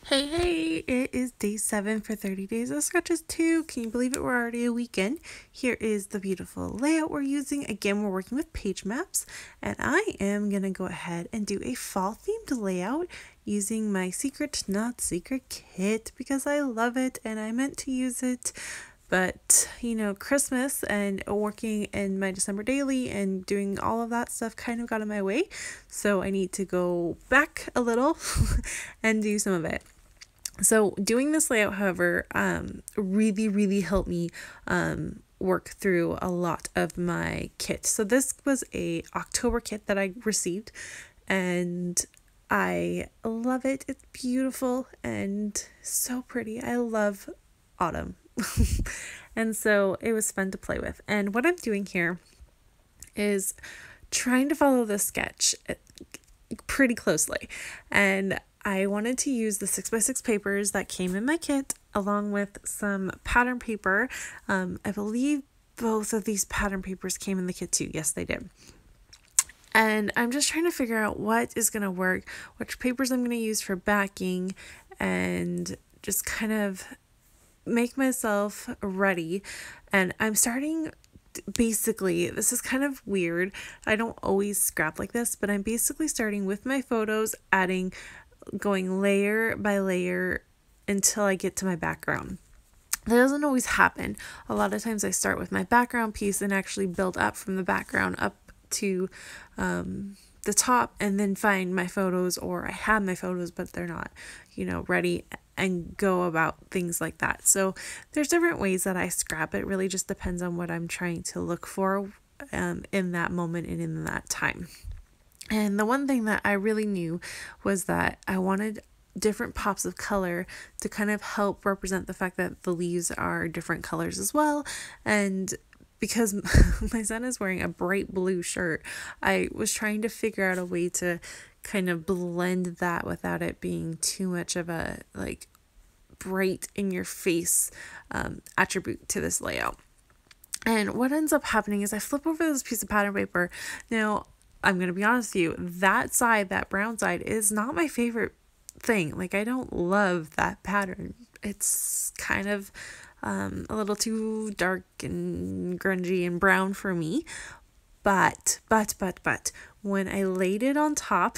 Hey, it is day 7 for 30 Days of Sketches 2. Can you believe it? We're already a weekend. Here is the beautiful layout we're using. Again, we're working with page maps, and I am going to go ahead and do a fall themed layout using my secret, not secret kit because I love it and I meant to use it. But, Christmas and working in my December daily and doing all of that stuff kind of got in my way. So I need to go back a little and do some of it. So doing this layout, however, really helped me work through a lot of my kit. So this was a October kit that I received, and I love it. It's beautiful and so pretty. I love autumn. And so it was fun to play with. And what I'm doing here is trying to follow the sketch pretty closely. And I wanted to use the 6x6 papers that came in my kit along with some pattern paper. I believe both of these pattern papers came in the kit too. Yes, they did. And I'm just trying to figure out what is going to work, which papers I'm going to use for backing, and just kind of make myself ready. And I'm starting, basically, this is kind of weird. I don't always scrap like this, but I'm basically starting with my photos, going layer by layer until I get to my background. That doesn't always happen. A lot of times I start with my background piece and actually build up from the background up to the top, and then find my photos, or I have my photos but they're not ready, and go about things like that. So there's different ways that I scrap. It really just depends on what I'm trying to look for in that moment and in that time. And the one thing that I really knew was that I wanted different pops of color to kind of help represent the fact that the leaves are different colors as well. And because my son is wearing a bright blue shirt, I was trying to figure out a way to kind of blend that without it being too much of a bright in your face attribute to this layout. And what ends up happening is I flip over this piece of pattern paper. Now, I'm going to be honest with you, that side, that brown side, is not my favorite thing. I don't love that pattern. It's kind of a little too dark and grungy and brown for me. But when I laid it on top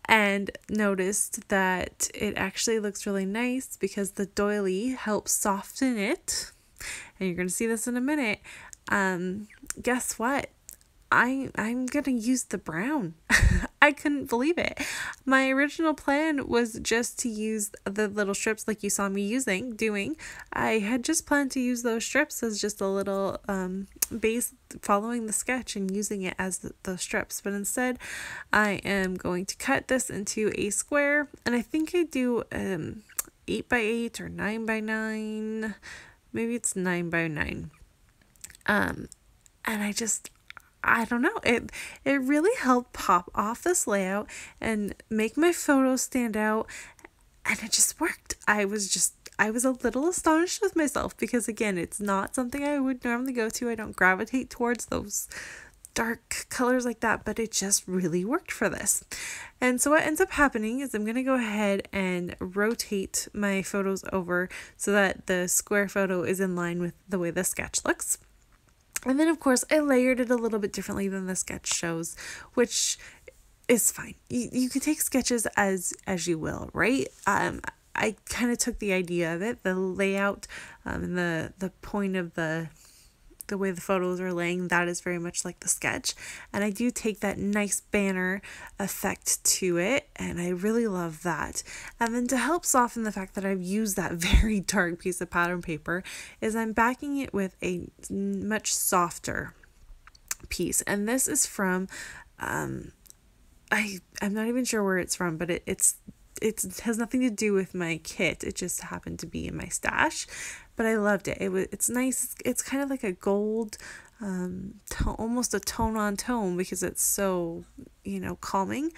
and noticed that it actually looks really nice because the doily helps soften it, and you're going to see this in a minute, guess what? I'm going to use the brown. I couldn't believe it. My original plan was just to use the little strips like you saw me doing. I had just planned to use those strips as just a little base, following the sketch and using it as those strips. But instead, I am going to cut this into a square. And I think I do 8x8 or 9x9. Maybe it's 9x9. And I don't know, it really helped pop off this layout and make my photos stand out, and it just worked. I was a little astonished with myself because, again, it's not something I would normally go to. I don't gravitate towards those dark colors like that, but it just really worked for this. And so what ends up happening is I'm going to go ahead and rotate my photos over so that the square photo is in line with the way the sketch looks. And then, of course, I layered it a little bit differently than the sketch shows, which is fine. You can take sketches as you will, right? I kind of took the idea of it, the layout, and the point of the way the photos are laying, that is very much like the sketch. And I do take that nice banner effect to it, and I really love that. And then to help soften the fact that I've used that very dark piece of pattern paper is I'm backing it with a much softer piece. And this is from, I'm not even sure where it's from, but it has nothing to do with my kit. It just happened to be in my stash, but I loved it. It's nice. It's kind of like a gold, almost a tone on tone because it's so, calming,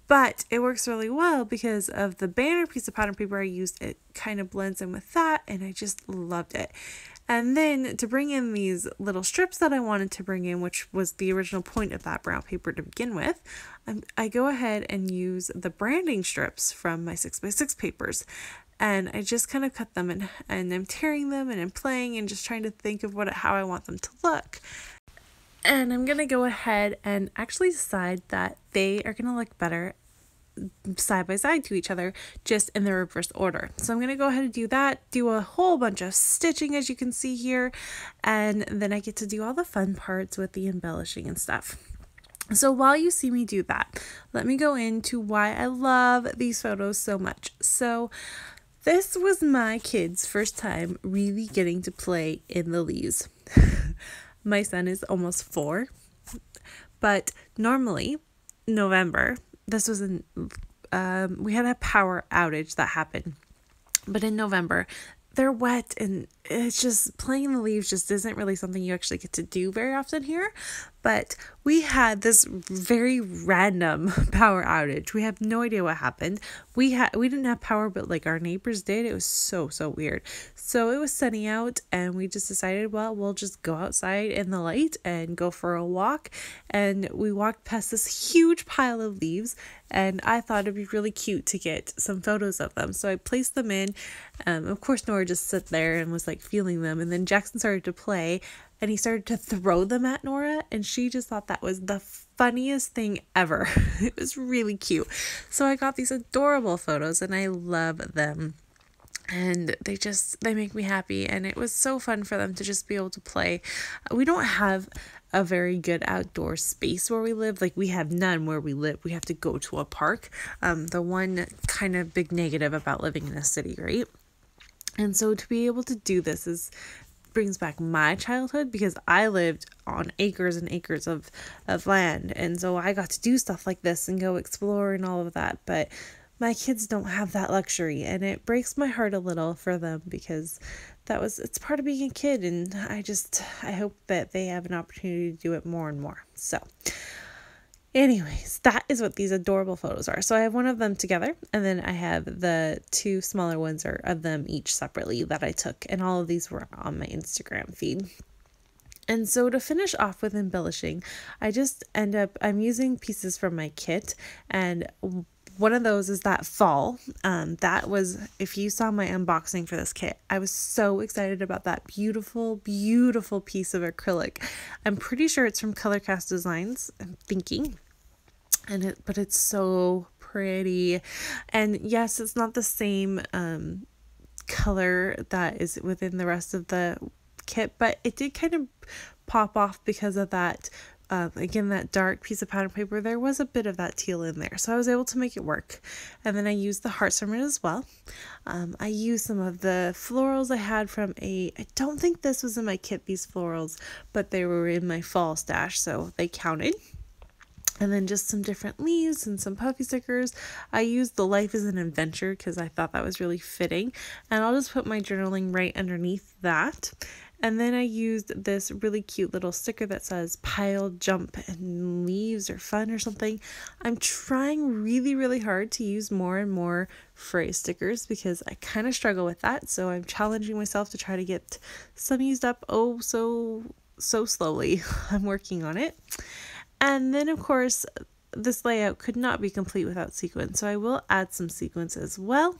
But it works really well because of the banner piece of pattern paper I used. It kind of blends in with that, and I just loved it. And then to bring in these little strips that I wanted to bring in, which was the original point of that brown paper to begin with, I go ahead and use the branding strips from my 6x6 papers. And I just kind of cut them and I'm tearing them and I'm playing and just trying to think of how I want them to look. And I'm going to go ahead and actually decide that they are going to look better side by side to each other, just in the reverse order. So I'm going to go ahead and do that, do a whole bunch of stitching as you can see here, and then I get to do all the fun parts with the embellishing and stuff. So while you see me do that, let me go into why I love these photos so much. So this was my kids' first time really getting to play in the leaves. My son is almost 4, but normally November, this was we had a power outage that happened, but in November they're wet and it's just playing in the leaves just isn't really something you actually get to do very often here. But we had this very random power outage. We have no idea what happened. We didn't have power, but like our neighbors did. It was so weird. So it was sunny out and we just decided, well, we'll just go outside in the light and go for a walk. And we walked past this huge pile of leaves and I thought it'd be really cute to get some photos of them. So I placed them in. Of course, Nora just sat there and was like feeling them. And then Jackson started to play and he started to throw them at Nora and she just thought that was the funniest thing ever. It was really cute. So I got these adorable photos and I love them. And they make me happy, and it was so fun for them to just be able to play. We don't have a very good outdoor space where we live. Like, we have none where we live. We have to go to a park. The one kind of big negative about living in a city, right? And so to be able to do this brings back my childhood, because I lived on acres and acres of land, and so I got to do stuff like this and go explore and all of that. But my kids don't have that luxury, and it breaks my heart a little for them, because it's part of being a kid, and I hope that they have an opportunity to do it more and more. So anyways, that is what these adorable photos are. So I have one of them together, and then I have the 2 smaller ones of them each separately that I took, and all of these were on my Instagram feed. And so to finish off with embellishing, I'm using pieces from my kit, and one of those is that fall. That was, if you saw my unboxing for this kit, I was so excited about that beautiful, beautiful piece of acrylic. I'm pretty sure it's from Colorcast Designs, I'm thinking. But it's so pretty. And yes, it's not the same color that is within the rest of the kit, but it did kind of pop off because of that. Again, that dark piece of pattern paper, there was a bit of that teal in there, so I was able to make it work. And then I used the hearts from it as well. I used some of the florals I had from I don't think this was in my kit, these florals, but they were in my fall stash, so they counted. And then just some different leaves and some puffy stickers. I used the Life is an Adventure because I thought that was really fitting. And I'll just put my journaling right underneath that. And then I used this really cute little sticker that says pile, jump, and leaves or fun or something. I'm trying really, really hard to use more and more phrase stickers because I kind of struggle with that. So I'm challenging myself to try to get some used up so slowly. I'm working on it. And then, of course, this layout could not be complete without sequins, so I will add some sequins as well.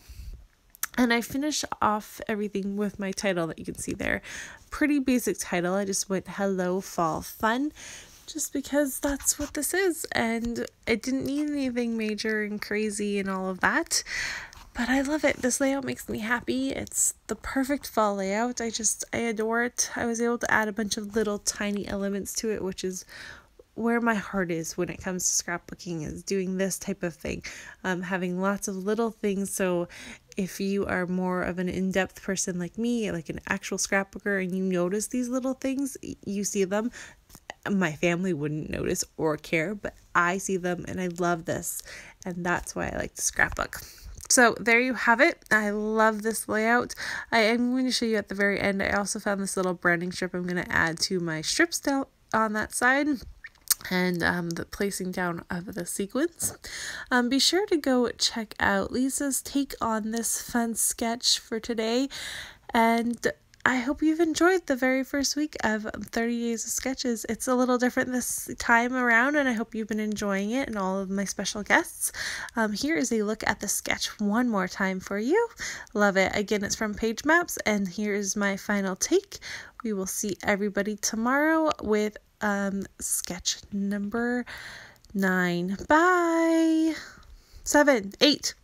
And I finish off everything with my title that you can see there. Pretty basic title. I just went Hello Fall Fun, just because that's what this is. And it didn't need anything major and crazy and all of that. But I love it. This layout makes me happy. It's the perfect fall layout. I adore it. I was able to add a bunch of little tiny elements to it, which is where my heart is when it comes to scrapbooking, is doing this type of thing, having lots of little things. So if you are more of an in-depth person like me, like an actual scrapbooker, and you notice these little things, you see them. My family wouldn't notice or care, but I see them and I love this, and that's why I like to scrapbook. So there you have it. I love this layout. I am going to show you at the very end. I also found this little branding strip I'm going to add to my strips down on that side. and the placing down of the sequins. Be sure to go check out Lisa's take on this fun sketch for today, and I hope you've enjoyed the very first week of 30 Days of Sketches. It's a little different this time around, and I hope you've been enjoying it and all of my special guests. Here is a look at the sketch one more time for you. Love it. Again, it's from Page Maps, and here is my final take. We will see everybody tomorrow with sketch number 9. Bye. 7, 8.